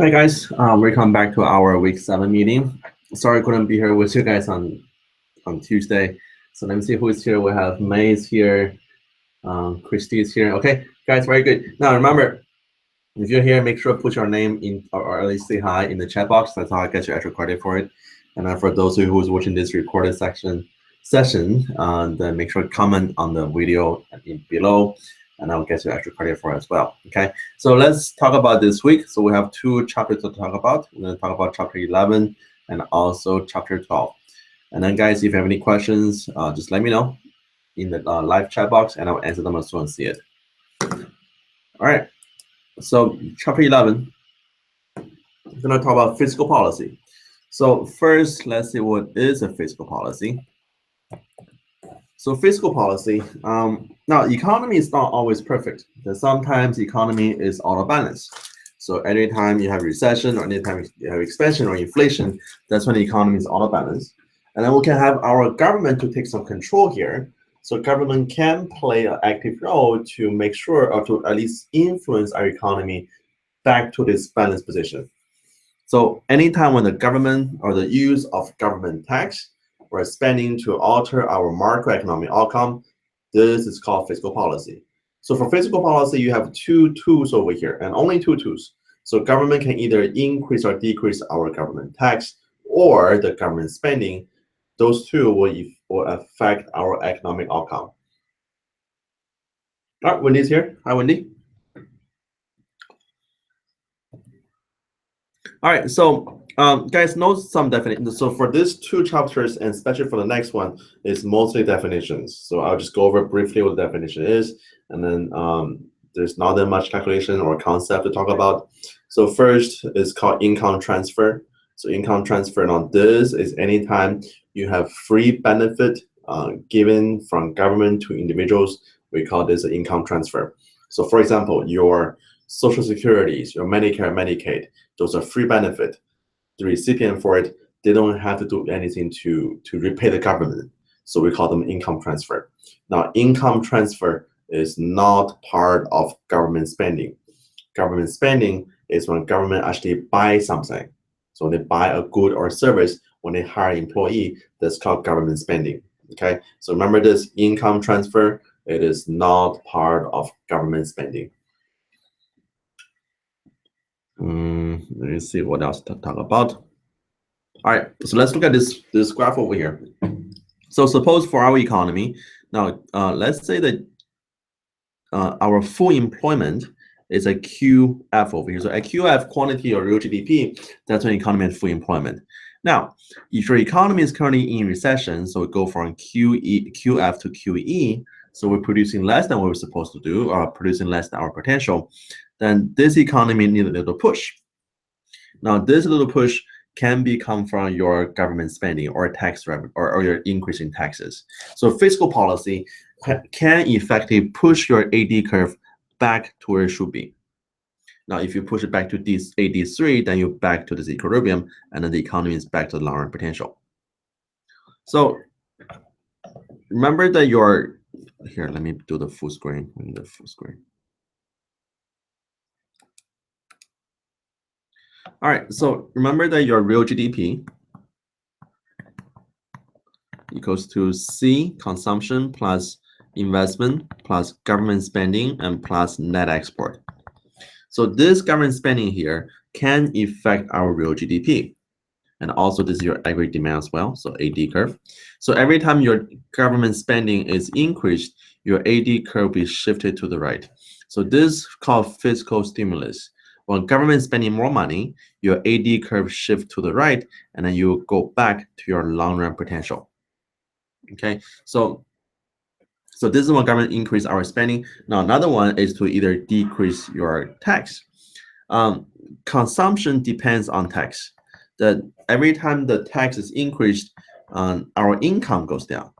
Hi guys, welcome back to our week 7 meeting. Sorry I couldn't be here with you guys on Tuesday. So let me see who is here. We have May is here, Christy is here. Okay, guys, very good. Now remember, if you're here, make sure to put your name in or at least say hi in the chat box. That's how I get your extra credit for it. And then for those who is watching this recorded session, then make sure to comment on the video below, and I'll get you extra credit for it as well. Okay, so let's talk about this week. So we have 2 chapters to talk about. We're going to talk about chapter 11 and also chapter 12. And then guys, if you have any questions, just let me know in the live chat box, and I'll answer them as soon as I see it. All right, so chapter 11, we're going to talk about fiscal policy. So first, let's see what is a fiscal policy. So fiscal policy, now economy is not always perfect. Sometimes economy is out of balance. So every time you have recession or anytime you have expansion or inflation, that's when the economy is out of balance. And then we can have our government to take some control here. So government can play an active role to make sure or to at least influence our economy back to this balanced position. So anytime when the government or the use of government tax or spending to alter our macroeconomic outcome, this is called fiscal policy. So for fiscal policy, you have 2 tools over here, and only 2 tools. So government can either increase or decrease our government tax or the government spending. Those 2 will affect our economic outcome. All right, Wendy's here. Hi, Wendy. All right, so guys, know some definitions. So for these 2 chapters, and especially for the next one, is mostly definitions. So I'll just go over briefly what the definition is, and then there's not that much calculation or concept to talk about. So first is called income transfer. So income transfer, now this is anytime you have free benefit given from government to individuals, we call this an income transfer. So for example, your Social Securities, your Medicare, Medicaid, those are free benefit. The recipient for it, they don't have to do anything to repay the government. So we call them income transfer. Now, income transfer is not part of government spending. Government spending is when government actually buys something. So when they buy a good or service, when they hire an employee, that's called government spending. Okay, so remember this income transfer, it is not part of government spending. Let me see what else to talk about. All right, so let's look at this graph over here. So suppose for our economy, now let's say that our full employment is a QF over here. So a QF, quantity or real GDP, that's when economy has full employment. Now, if your economy is currently in recession, so we go from QF to QE, so we're producing less than what we're supposed to do, or producing less than our potential, then this economy needs a little push. Now, this little push can come from your government spending or tax revenue or your increase in taxes. So fiscal policy can effectively push your AD curve back to where it should be. Now, if you push it back to this AD3, then you're back to this equilibrium, and then the economy is back to the long-run potential. So remember that here, let me do the full screen. All right, so remember that your real GDP equals to C, consumption, plus investment, plus government spending, and plus net export. So this government spending here can affect our real GDP. And also this is your aggregate demand as well, so AD curve. So every time your government spending is increased, your AD curve will be shifted to the right. So this is called fiscal stimulus. When government spending more money, your AD curve shift to the right, and then you go back to your long-run potential. Okay, so this is when government increase our spending. Now another one is to either decrease your tax. Consumption depends on tax. That every time the tax is increased, our income goes down.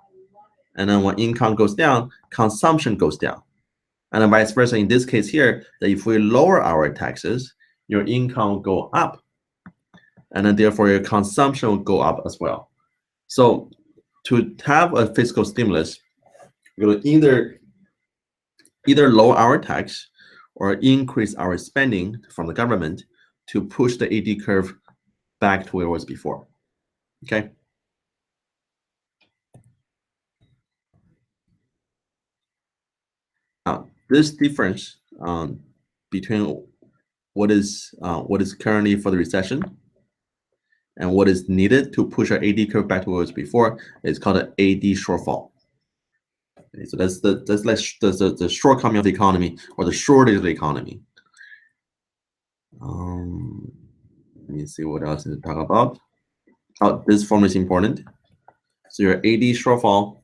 And then when income goes down, consumption goes down. And then vice versa, in this case here, that if we lower our taxes, your income will go up. And then therefore your consumption will go up as well. So to have a fiscal stimulus, we'll either lower our tax or increase our spending from the government to push the AD curve back to where it was before. Okay. Now, this difference between what is currently for the recession and what is needed to push our AD curve back to where it was before is called an AD shortfall. Okay, so that's the shortcoming of the economy, or the shortage of the economy. Let me see what else to talk about. Oh, this formula is important. So your AD shortfall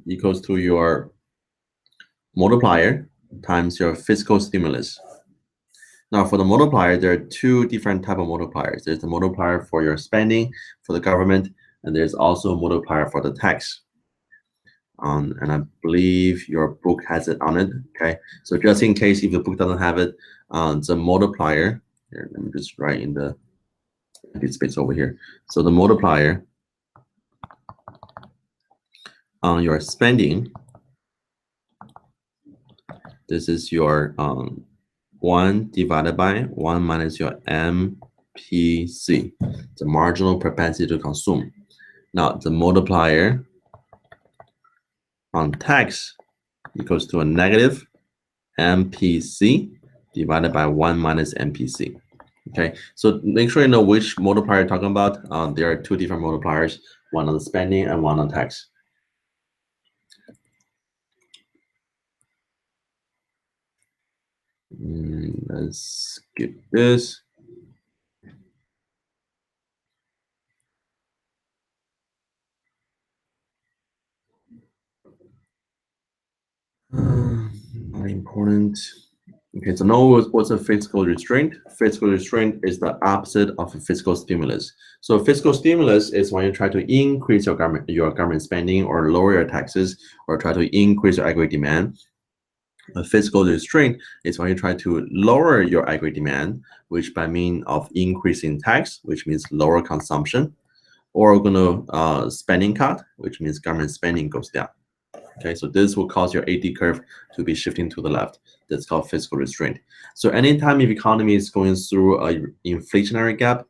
equals to your multiplier times your fiscal stimulus. Now, for the multiplier, there are two different type of multipliers. There's the multiplier for your spending for the government, and there's also a multiplier for the tax. And I believe your book has it on it. Okay, so just in case if the book doesn't have it, the multiplier here. Let me just write in the space over here. So the multiplier on your spending, this is your 1 divided by 1 minus your MPC, the marginal propensity to consume. Now, the multiplier on tax equals to a negative MPC divided by 1 minus MPC. Okay, so make sure you know which multiplier you're talking about. There are two different multipliers, one on the spending and one on tax. Let's skip this. Not important. Okay, so now what's a fiscal restraint? Fiscal restraint is the opposite of a fiscal stimulus. So fiscal stimulus is when you try to increase your government spending or lower your taxes or try to increase your aggregate demand. A fiscal restraint is when you try to lower your aggregate demand, which by means of increasing tax, which means lower consumption, or we're going to spending cut, which means government spending goes down. Okay, so this will cause your AD curve to be shifting to the left. That's called fiscal restraint. So anytime if economy is going through a inflationary gap,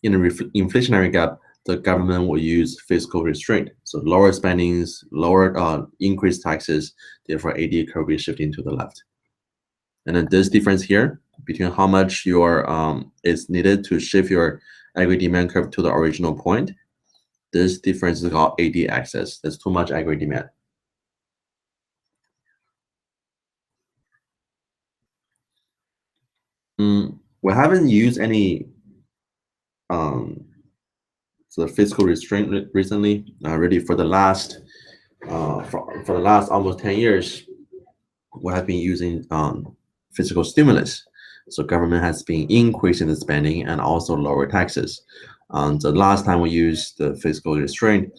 in an inflationary gap, the government will use fiscal restraint. So lower spendings, lower increased taxes, therefore AD curve will be shifting to the left. And then this difference here between how much your is needed to shift your aggregate demand curve to the original point, this difference is called AD excess. That's too much aggregate demand. We haven't used any so fiscal restraint recently. Really, for the last for the last almost 10 years, we have been using fiscal stimulus. So government has been increasing the spending and also lower taxes. The last time we used the fiscal restraint,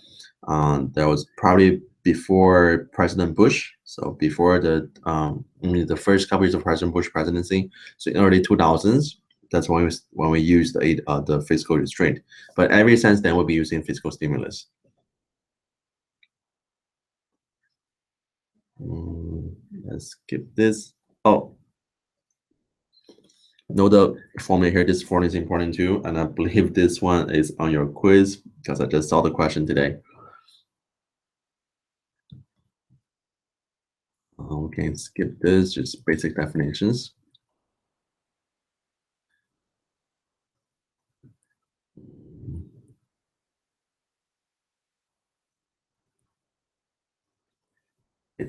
that was probably before President Bush. So before the first couple years of President Bush presidency. So in early 2000s, that's when we used the fiscal restraint. But ever since then, we'll be using fiscal stimulus. Let's skip this. Oh, know the formula here. This formula is important too, and I believe this one is on your quiz because I just saw the question today. We can skip this, just basic definitions.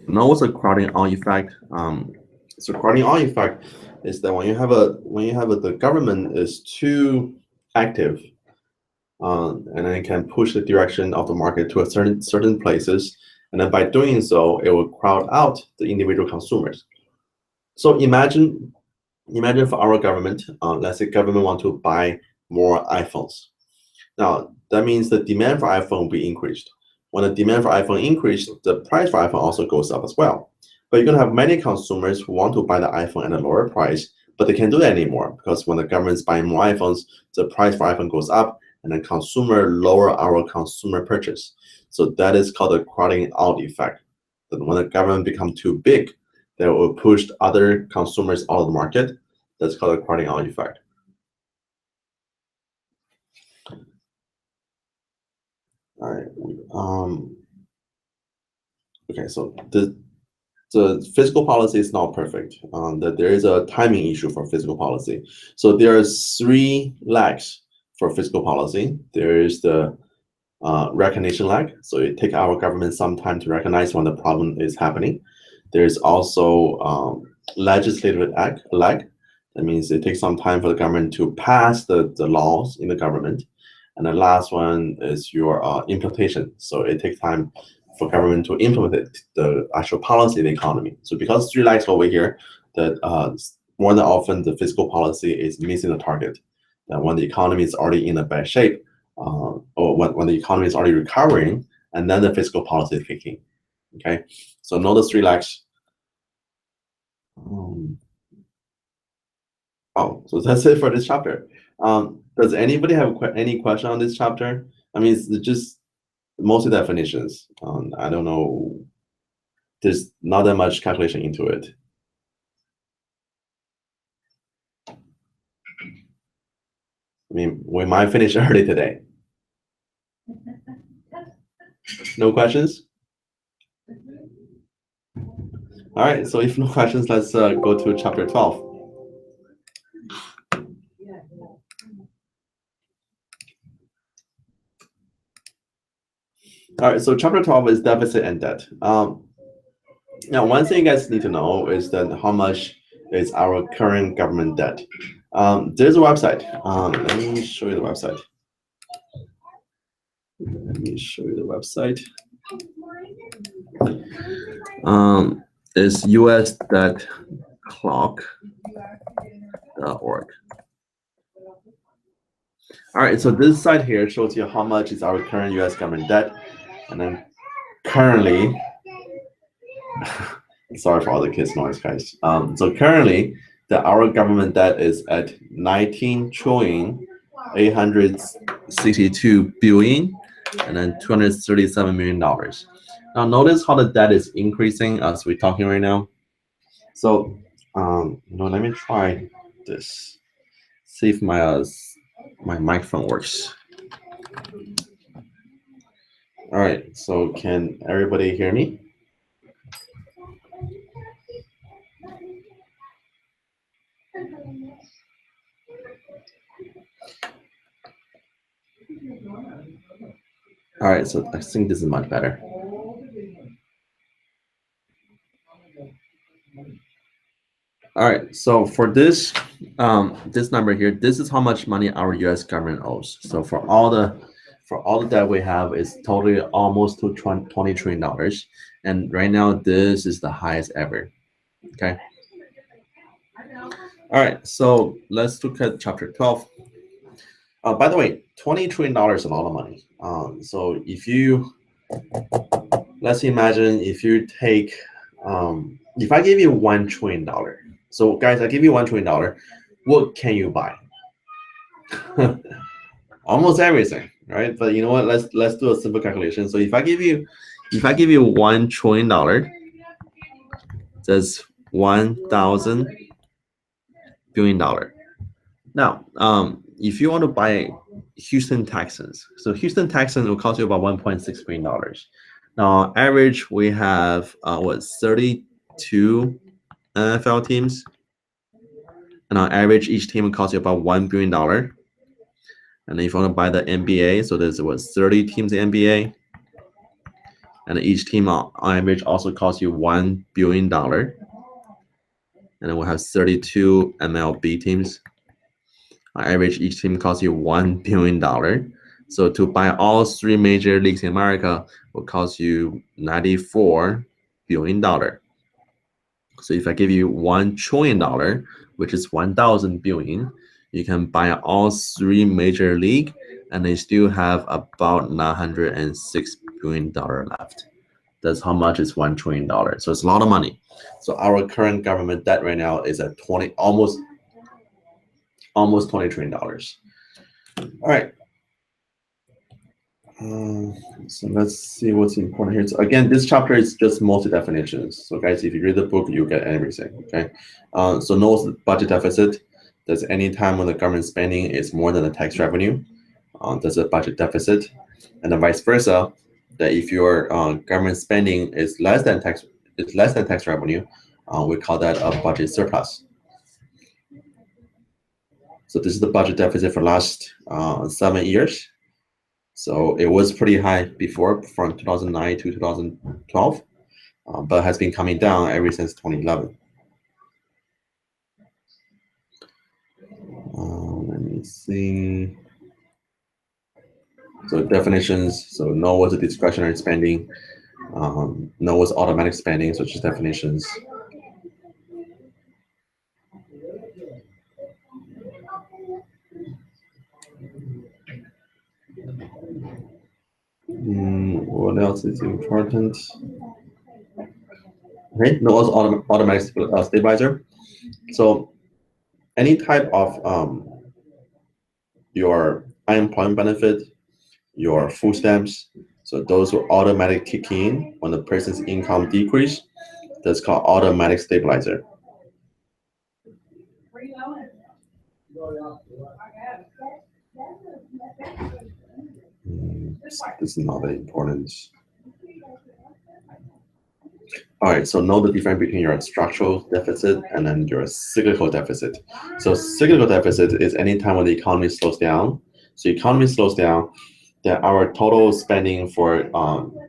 Now what's a crowding out effect? So crowding out effect is that when you have the government is too active, and then it can push the direction of the market to a certain places, and then by doing so, it will crowd out the individual consumers. So imagine for our government, let's say government want to buy more iPhones. Now that means the demand for iPhone will be increased. When the demand for iPhone increases, the price for iPhone also goes up as well. But you're going to have many consumers who want to buy the iPhone at a lower price, but they can't do that anymore because when the government is buying more iPhones, the price for iPhone goes up and the consumer lower our consumer purchase. So that is called the crowding out effect. That when the government becomes too big, they will push other consumers out of the market. That's called a crowding out effect. okay, so the fiscal policy is not perfect. That there is a timing issue for fiscal policy. So there are 3 lags for fiscal policy. There is the recognition lag. So it takes our government some time to recognize when the problem is happening. There's also legislative lag. That means it takes some time for the government to pass the laws in the government. And the last one is your implementation. So it takes time for government to implement it, the actual policy in the economy. So because 3 lags over here, that more than often the fiscal policy is missing the target. And when the economy is already in a bad shape, or when the economy is already recovering, and then the fiscal policy is kicking. Okay, so know the 3 lags. Oh, so that's it for this chapter. Does anybody have any question on this chapter? I mean, it's just mostly definitions. I don't know. There's not that much calculation into it. I mean, we might finish early today. No questions? All right, so if no questions, let's go to chapter 12. All right, so chapter 12 is deficit and debt. Now, one thing you guys need to know is that how much is our current government debt. There's a website. Let me show you the website. It's us.clock.org. All right, so this site here shows you how much is our current U.S. government debt, and then currently, sorry for all the kids' noise, guys. So currently, our government debt is at 19,862 billion, and then $237 million. Now notice how the debt is increasing as we're talking right now. So, let me try this. See if my microphone works. All right, so can everybody hear me? All right, so I think this is much better. All right, so for this this number here, this is how much money our U.S. government owes. So for all the debt we have is totally almost to $20 trillion, and right now this is the highest ever. Okay. All right, so let's look at chapter 12. By the way, $20 trillion is a lot of money. So if you, let's imagine if you take, if I give you $1 trillion. So guys, I give you $1 trillion. What can you buy? Almost everything, right? But you know what? Let's do a simple calculation. So if I give you $1 trillion, that's $1,000 billion. Now, if you want to buy Houston Texans, so Houston Texans will cost you about $1.6 billion. Now, average we have 32 NFL teams, and on average each team will cost you about $1 billion. And then if you want to buy the NBA, so there's 30 teams in NBA, and each team on average also costs you $1 billion. And then we'll have 32 MLB teams. On average, each team costs you $1 billion. So to buy all 3 major leagues in America will cost you $94 billion. So if I give you $1 trillion, which is 1,000 billion, you can buy all 3 major leagues, and they still have about $906 billion left. That's how much is $1 trillion. So it's a lot of money. So our current government debt right now is at almost $20 trillion. All right. So let's see what's important here. So again, this chapter is just mostly definitions. So guys, if you read the book, you get everything. Okay. So no budget deficit. There's any time when the government spending is more than the tax revenue. There's a budget deficit, and then vice versa. that if your government spending is less than tax revenue, we call that a budget surplus. So this is the budget deficit for last 7 years. So it was pretty high before, from 2009 to 2012, but has been coming down ever since 2011. Let me see. So definitions. So no was a discretionary spending. No was automatic spending, such as definitions. What else is important? Okay, no was automatic stabilizer. So any type of your unemployment benefit, your food stamps, so those will automatically kick in when the person's income decrease. That's called automatic stabilizer. This is not very important. All right, so know the difference between your structural deficit and then your cyclical deficit. So cyclical deficit is any time when the economy slows down. So economy slows down, then our total spending for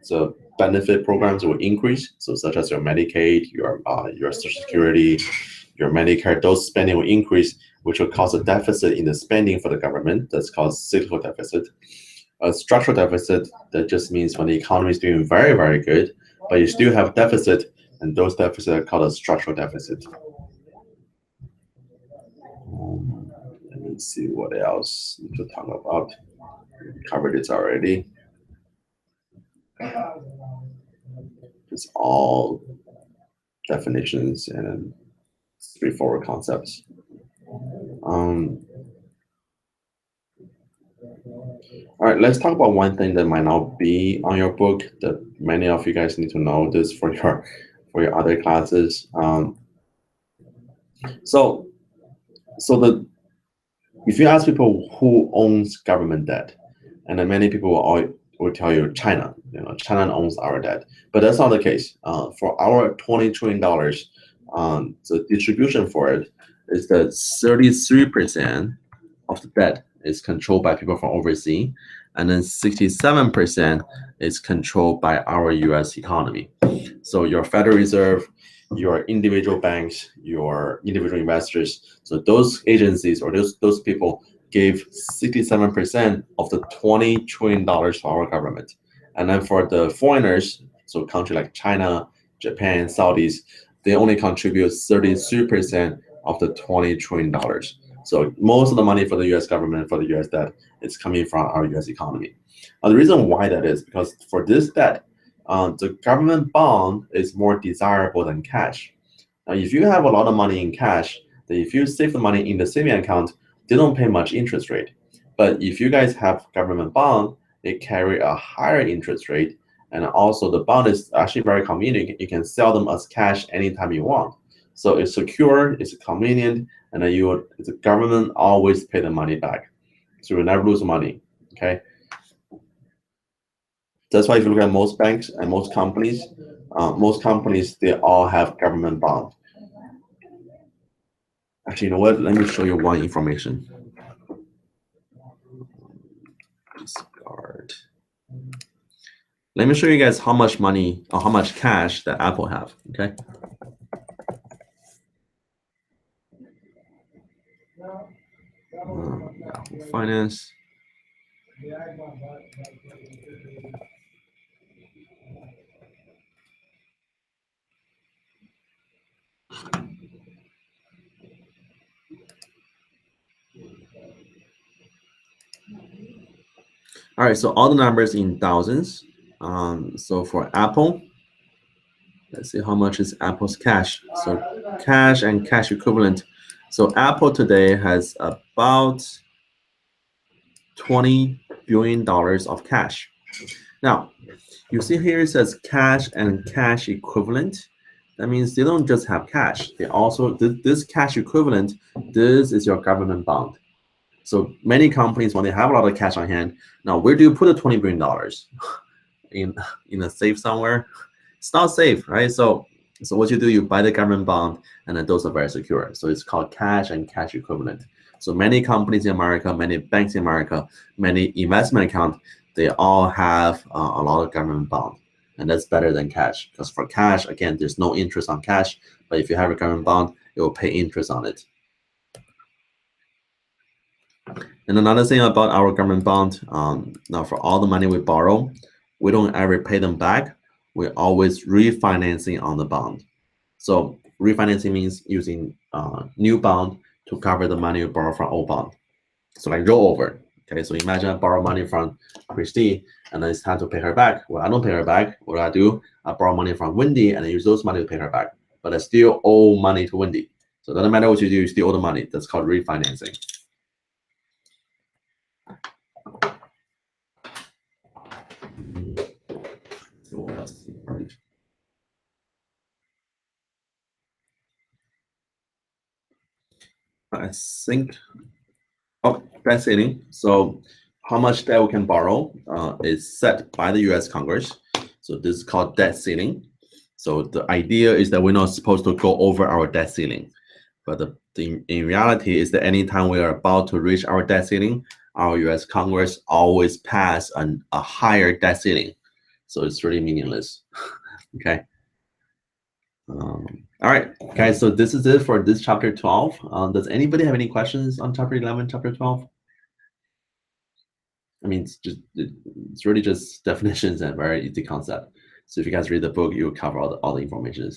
the benefit programs will increase. So such as your Medicaid, your Social Security, your Medicare, those spending will increase, which will cause a deficit in the spending for the government. That's called cyclical deficit. A structural deficit, that just means when the economy is doing very, very good, but you still have deficit, and those deficits are called a structural deficit. Let me see what else to talk about. We covered it already. It's all definitions and straightforward concepts. All right, let's talk about one thing that might not be on your book that many of you guys need to know this for your other classes. If you ask people who owns government debt, and then many people will tell you China. China owns our debt, but that's not the case. For our $20 trillion, the distribution for it is that 33% of the debt is controlled by people from overseas, and then 67% is controlled by our U.S. economy. So your Federal Reserve, your individual banks, your individual investors, so those agencies or those people gave 67% of the $20 trillion to our government. And then for the foreigners, so countries like China, Japan, Saudis, they only contribute 33% of the $20 trillion. So most of the money for the U.S. government, for the U.S. debt, is coming from our U.S. economy. The reason why that is because for this debt, the government bond is more desirable than cash. Now, if you have a lot of money in cash, then if you save the money in the saving account, they don't pay much interest rate. But if you guys have government bond, they carry a higher interest rate, and also the bond is actually very convenient. You can sell them as cash anytime you want. So it's secure, it's convenient, and then the government always pay the money back. So you never lose money, okay? That's why if you look at most banks and most companies, they all have government bond. Actually, you know what? Let me show you one information. Discard. Let me show you guys how much money or how much cash that Apple have, okay? Yahoo Finance. All right, so all the numbers in thousands. So for Apple, let's see how much is Apple's cash. So cash and cash equivalent. So Apple today has about $20 billion of cash. Now, you see here it says cash and cash equivalent. That means they don't just have cash. They also, this cash equivalent, this is your government bond. So many companies, when they have a lot of cash on hand, now where do you put the $20 billion? in a safe somewhere. It's not safe, right? So what you do, you buy the government bond, and then those are very secure. So it's called cash and cash equivalent. So many companies in America, many banks in America, many investment accounts, they all have a lot of government bond, and that's better than cash, because for cash, again, there's no interest on cash, but if you have a government bond, it will pay interest on it. And another thing about our government bond, now for all the money we borrow, we don't ever pay them back. We're always refinancing on the bond. So refinancing means using new bond to cover the money you borrow from old bond. So like roll over. Okay, so imagine I borrow money from Christy, and then it's time to pay her back. Well, I don't pay her back. What do I do? I borrow money from Wendy, and I use those money to pay her back. But I still owe money to Wendy. So it doesn't matter what you do, you still owe the money. That's called refinancing. I think, debt ceiling. So how much debt we can borrow is set by the US Congress. So this is called debt ceiling. So the idea is that we're not supposed to go over our debt ceiling. But in reality is that anytime we are about to reach our debt ceiling, our US Congress always pass a higher debt ceiling. So it's really meaningless. Okay. All right, guys, so this is it for this chapter 12. Does anybody have any questions on chapter 11, chapter 12? I mean, it's really just definitions and very easy concept. So if you guys read the book, you'll cover all the information.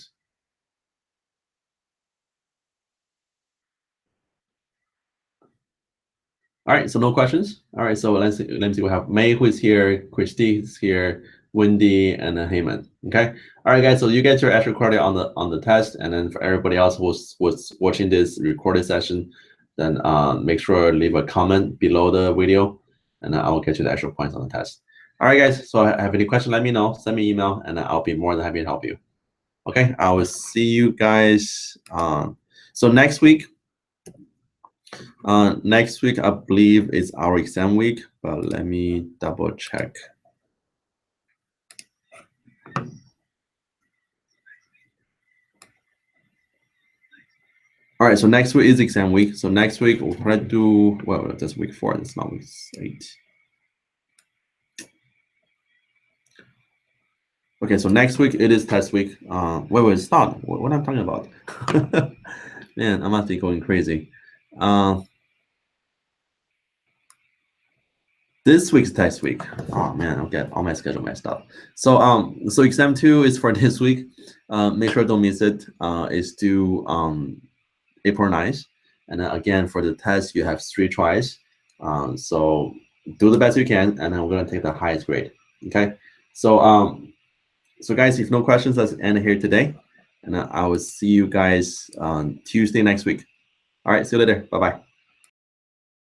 All right, so no questions. All right, so let's see. We have May, who is here, Christy is here, Wendy, and Heyman. Okay. All right, guys. So you get your extra credit on the test, and then for everybody else who was watching this recorded session, then make sure to leave a comment below the video, and I will get you the extra points on the test. All right, guys. So if you have any questions, let me know. Send me an email, and I'll be more than happy to help you. Okay. I will see you guys. So next week. Next week, I believe, is our exam week, but let me double check. All right, so next week is exam week. So next week we'll try to do, well, that's week 4, it's not week 8. Okay, so next week it is test week. Wait, it's not. What I'm talking about? Man, I must be going crazy. This week's test week. Oh man, I'll get all my schedule messed up. So so exam 2 is for this week. Make sure don't miss it. It's due April 9th. And then again, for the test, you have 3 tries. So do the best you can, and then we're gonna take the highest grade. Okay. So so guys, if no questions, let's end here today. And I will see you guys on Tuesday next week. All right, see you later. Bye-bye.